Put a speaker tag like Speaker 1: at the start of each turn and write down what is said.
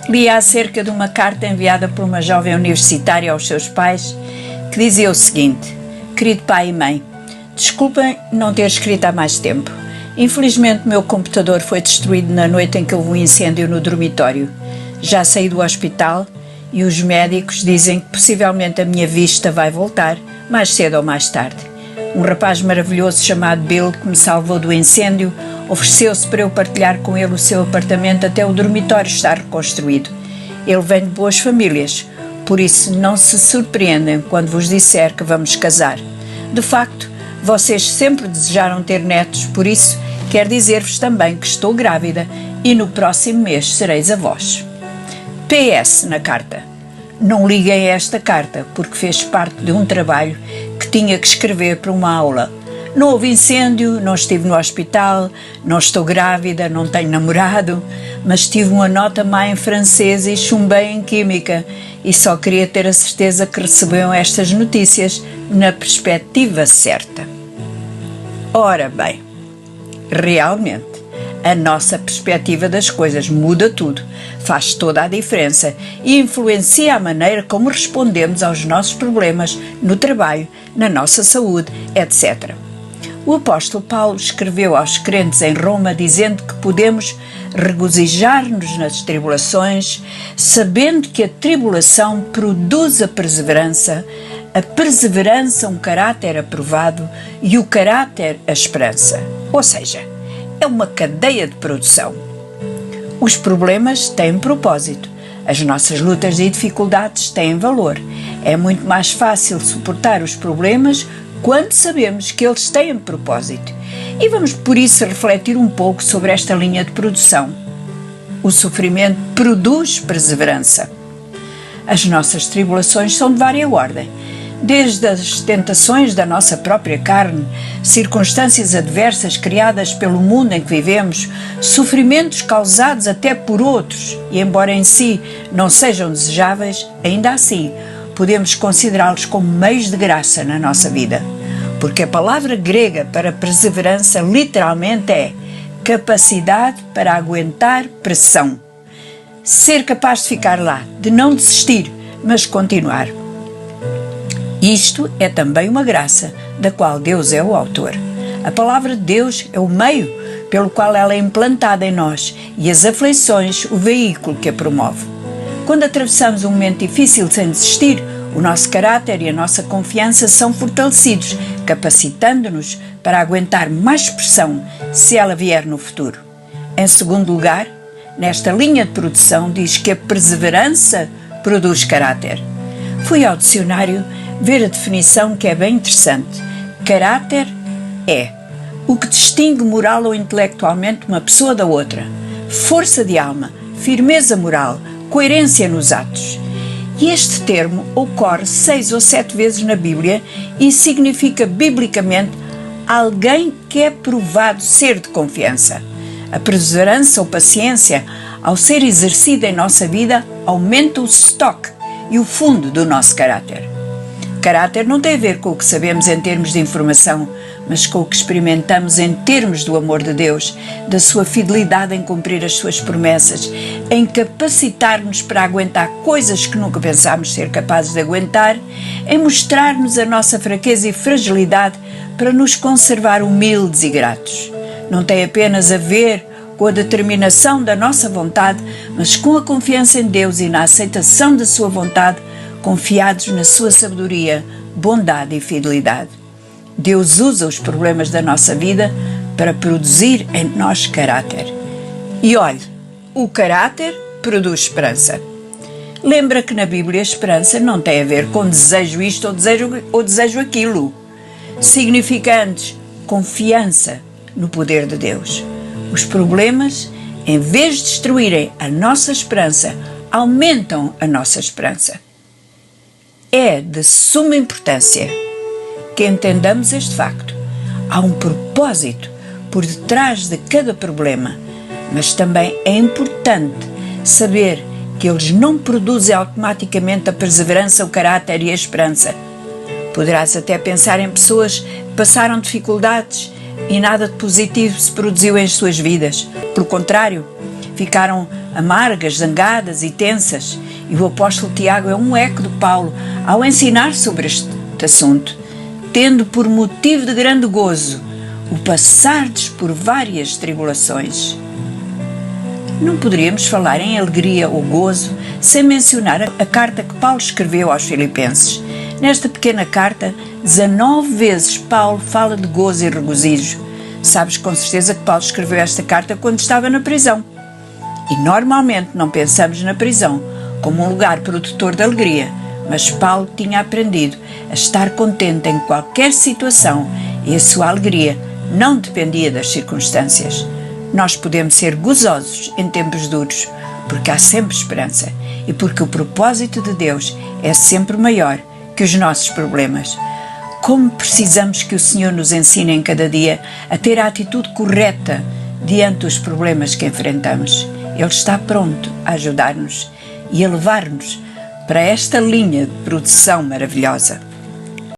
Speaker 1: Li acerca de uma carta enviada por uma jovem universitária aos seus pais que dizia o seguinte: querido pai e mãe, desculpem não ter escrito há mais tempo. Infelizmente o meu computador foi destruído na noite em que houve um incêndio no dormitório. Já saí do hospital e os médicos dizem que possivelmente a minha vista vai voltar, mais cedo ou mais tarde. Um rapaz maravilhoso chamado Bill, que me salvou do incêndio, ofereceu-se para eu partilhar com ele o seu apartamento até o dormitório estar reconstruído. Ele vem de boas famílias, por isso não se surpreendem quando vos disser que vamos casar. De facto, vocês sempre desejaram ter netos, por isso quero dizer-vos também que estou grávida e no próximo mês sereis avós. PS na carta. Não liguem a esta carta porque fez parte de um trabalho que tinha que escrever para uma aula. Não houve incêndio, não estive no hospital, não estou grávida, não tenho namorado, mas tive uma nota má em francês e chumbei em química e só queria ter a certeza que recebiam estas notícias na perspectiva certa. Ora bem, realmente, a nossa perspectiva das coisas muda tudo, faz toda a diferença e influencia a maneira como respondemos aos nossos problemas no trabalho, na nossa saúde, etc. O apóstolo Paulo escreveu aos crentes em Roma dizendo que podemos regozijar-nos nas tribulações, sabendo que a tribulação produz a perseverança um caráter aprovado e o caráter a esperança. Ou seja, é uma cadeia de produção. Os problemas têm propósito. As nossas lutas e dificuldades têm valor. É muito mais fácil suportar os problemas quando sabemos que eles têm propósito. E vamos por isso refletir um pouco sobre esta linha de produção. O sofrimento produz perseverança. As nossas tribulações são de vária ordem. Desde as tentações da nossa própria carne, circunstâncias adversas criadas pelo mundo em que vivemos, sofrimentos causados até por outros e, embora em si não sejam desejáveis, ainda assim podemos considerá-los como meios de graça na nossa vida. Porque a palavra grega para perseverança literalmente é capacidade para aguentar pressão. Ser capaz de ficar lá, de não desistir, mas continuar. Isto é também uma graça, da qual Deus é o autor. A palavra de Deus é o meio pelo qual ela é implantada em nós e as aflições o veículo que a promove. Quando atravessamos um momento difícil sem desistir, o nosso caráter e a nossa confiança são fortalecidos, capacitando-nos para aguentar mais pressão se ela vier no futuro. Em segundo lugar, nesta linha de produção diz que a perseverança produz caráter. Fui ao dicionário ver a definição que é bem interessante. Caráter é o que distingue moral ou intelectualmente uma pessoa da outra. Força de alma, firmeza moral, coerência nos atos. E este termo ocorre 6 ou 7 vezes na Bíblia e significa biblicamente alguém que é provado ser de confiança. A perseverança ou paciência, ao ser exercida em nossa vida, aumenta o estoque e o fundo do nosso caráter. Caráter não tem a ver com o que sabemos em termos de informação, mas com o que experimentamos em termos do amor de Deus, da sua fidelidade em cumprir as suas promessas, em capacitar-nos para aguentar coisas que nunca pensámos ser capazes de aguentar, em mostrar-nos a nossa fraqueza e fragilidade para nos conservar humildes e gratos. Não tem apenas a ver com a determinação da nossa vontade, mas com a confiança em Deus e na aceitação da sua vontade, confiados na sua sabedoria, bondade e fidelidade. Deus usa os problemas da nossa vida para produzir em nós caráter. E olhe, o caráter produz esperança. Lembra que na Bíblia a esperança não tem a ver com desejo isto ou desejo aquilo. Significa antes confiança no poder de Deus. Os problemas, em vez de destruírem a nossa esperança, aumentam a nossa esperança. É de suma importância que entendamos este facto. Há um propósito por detrás de cada problema, mas também é importante saber que eles não produzem automaticamente a perseverança, o caráter e a esperança. Poderás até pensar em pessoas que passaram dificuldades e nada de positivo se produziu em suas vidas. Pelo contrário, ficaram amargas, zangadas e tensas, e o apóstolo Tiago é um eco de Paulo ao ensinar sobre este assunto, tendo por motivo de grande gozo o passardes por várias tribulações. Não poderíamos falar em alegria ou gozo sem mencionar a carta que Paulo escreveu aos Filipenses. Nesta pequena carta, 19 vezes Paulo fala de gozo e regozijo. Sabes com certeza que Paulo escreveu esta carta quando estava na prisão. E normalmente não pensamos na prisão como um lugar produtor de alegria, mas Paulo tinha aprendido a estar contente em qualquer situação e a sua alegria não dependia das circunstâncias. Nós podemos ser gozosos em tempos duros, porque há sempre esperança e porque o propósito de Deus é sempre maior que os nossos problemas. Como precisamos que o Senhor nos ensine em cada dia a ter a atitude correta diante dos problemas que enfrentamos. Ele está pronto a ajudar-nos e a levar-nos para esta linha de produção maravilhosa.